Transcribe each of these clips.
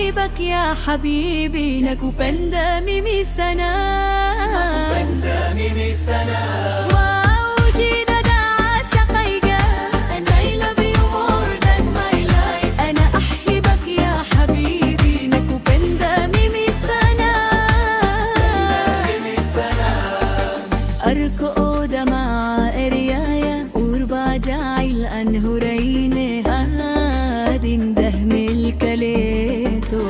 أحبك يا حبيبي nakupenda mimi sana وأوجدك عاشقيك and I love you more than my life أنا أحبك يا حبيبي nakupenda mimi sana أركض مع إريايا قرب جاعل أنهرين هادين دهم الكليتو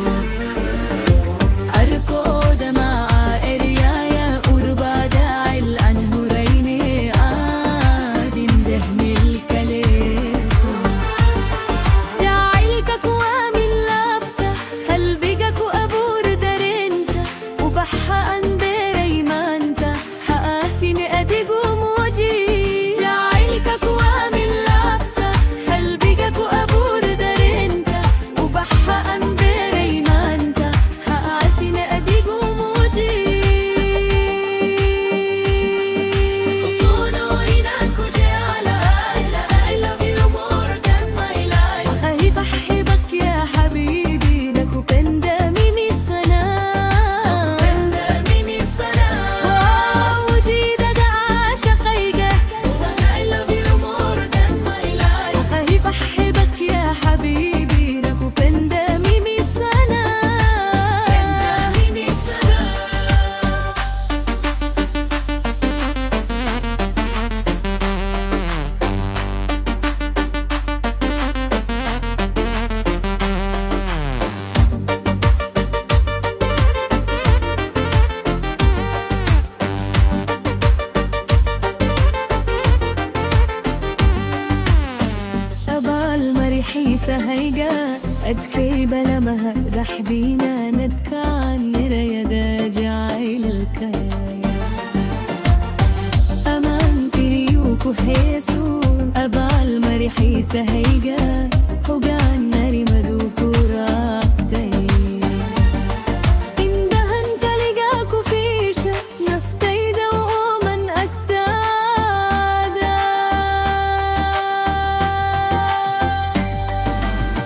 أركض مع إريايا قرب جاعل أنهرين هادين دهم الكليتو جاعلك كوامن لابتا قلبك أبور درنتا وبحا أنبري مانتا حاسين أدقو موجي جاعلك كوامن لابتا قلبك أبور درنتا وبحا أنبري مانتا حاسين أدقو موجي وصولو إناكو جعلا I love you more than my life أخيب أحبك يا حبيبي nakupenda mimi sana وأوجدك عاشقيك I love you more than my life أخيب أحبك يا حبيبي nakupenda mimi sana أبال مريحي سهيجا أدكي بلا مهر رحدينا ندكان يريدا جايل الكايا أمان تريوكو هيسو أبال مريحي سهيجا هوغان ناري مدوكو راقتي إندهن كاليجاكو فيشا نفتيدا ومن أتادا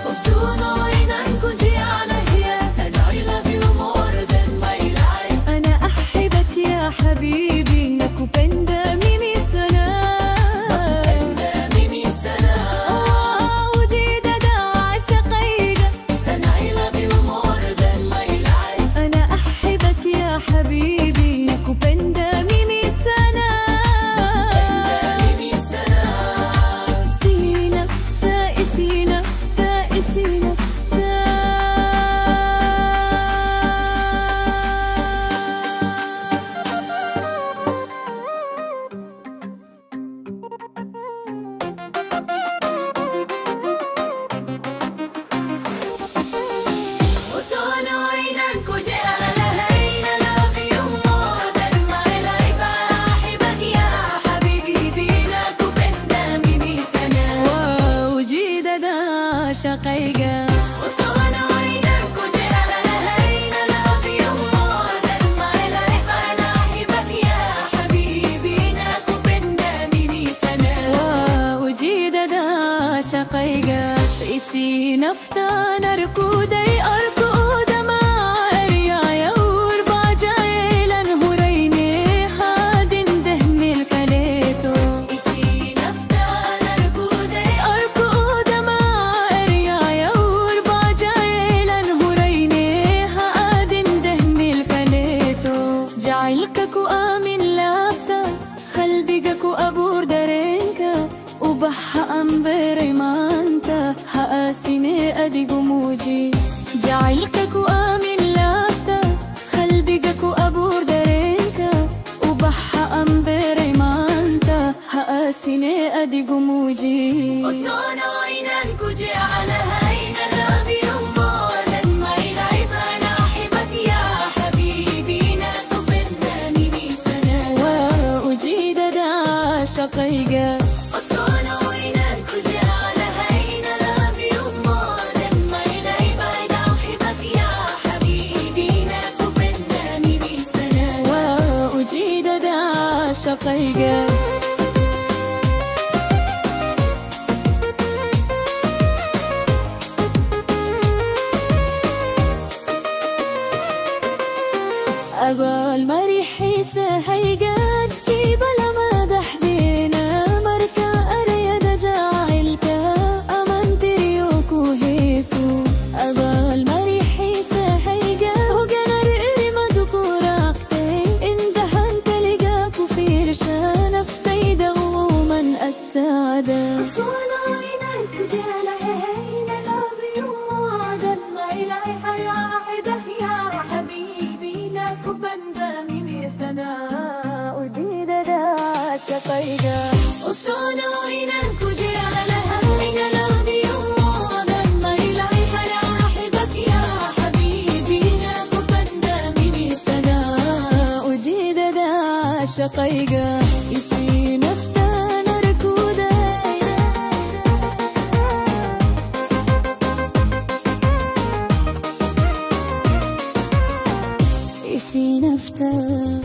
وصولو إنانكو جعلا هي and I love you more than my life أنا أحبك يا حبيبي nakupenda mimi sana وأوجدك عاشقيك and I love you more than my life أنا أحبك يا حبيبي nakupenda mimi sana سينفتا إسينفتا إسينفتا وصولو إنانكو جعلا هين love you more than my life أحبك يا حبيبي nakupenda mimi sana وأوجدك عاشقيك وصولو إنانكو جعلا هين love you more than my life أنا أحبك يا حبيبي nakupenda mimi sana وأوجدك عاشقيك إسي نفتا نركودي أركود مع إريايا وربع جايلا هريني هادين دهم الكليتو إسي نفتا نركودي أركود مع إريايا وربع جايلا هريني هادين دهم الكليتو جعلك كوامن لابتا قلبك أبور درنكا وبحا أنبري مانتا هاسيني أدقو موجي جعلك كوامن لابتا قلبك أبور درنكا وبحا أنبري مانتا هاسيني أدقو موجي وصولو إنانكو جعلا هين love you more than my life أنا أحبك يا حبيبي nakupenda mimi sana وأوجدك عاشقيك وصولو إنانكو جعلا هين love you more than my life أنا أحبك يا حبيبي nakupenda mimi sana وأوجدك عاشقيك أبال مريحي سهيقات كي بلا ما دحدينا مركا أريد جاعلك أمان تريوكو هيسو أبال مريحي سهيقات وقنا رئي مدكوراكتي اندهن تلقاكو في رشان افتي دوما أتادا صونا عينك جالا هينا لابي ومعدا ما إلهي حيا حده يا حبيبي ناكو بندامي مثنا وديدا داك قيدا وصونا عينك جالا هينا لابي ومعدا ما إلهي حيا حدك يا حبيبي ناكو بندامي مثنا وديدا داك قيدا يسي نفتانا ركودا يسي نفتا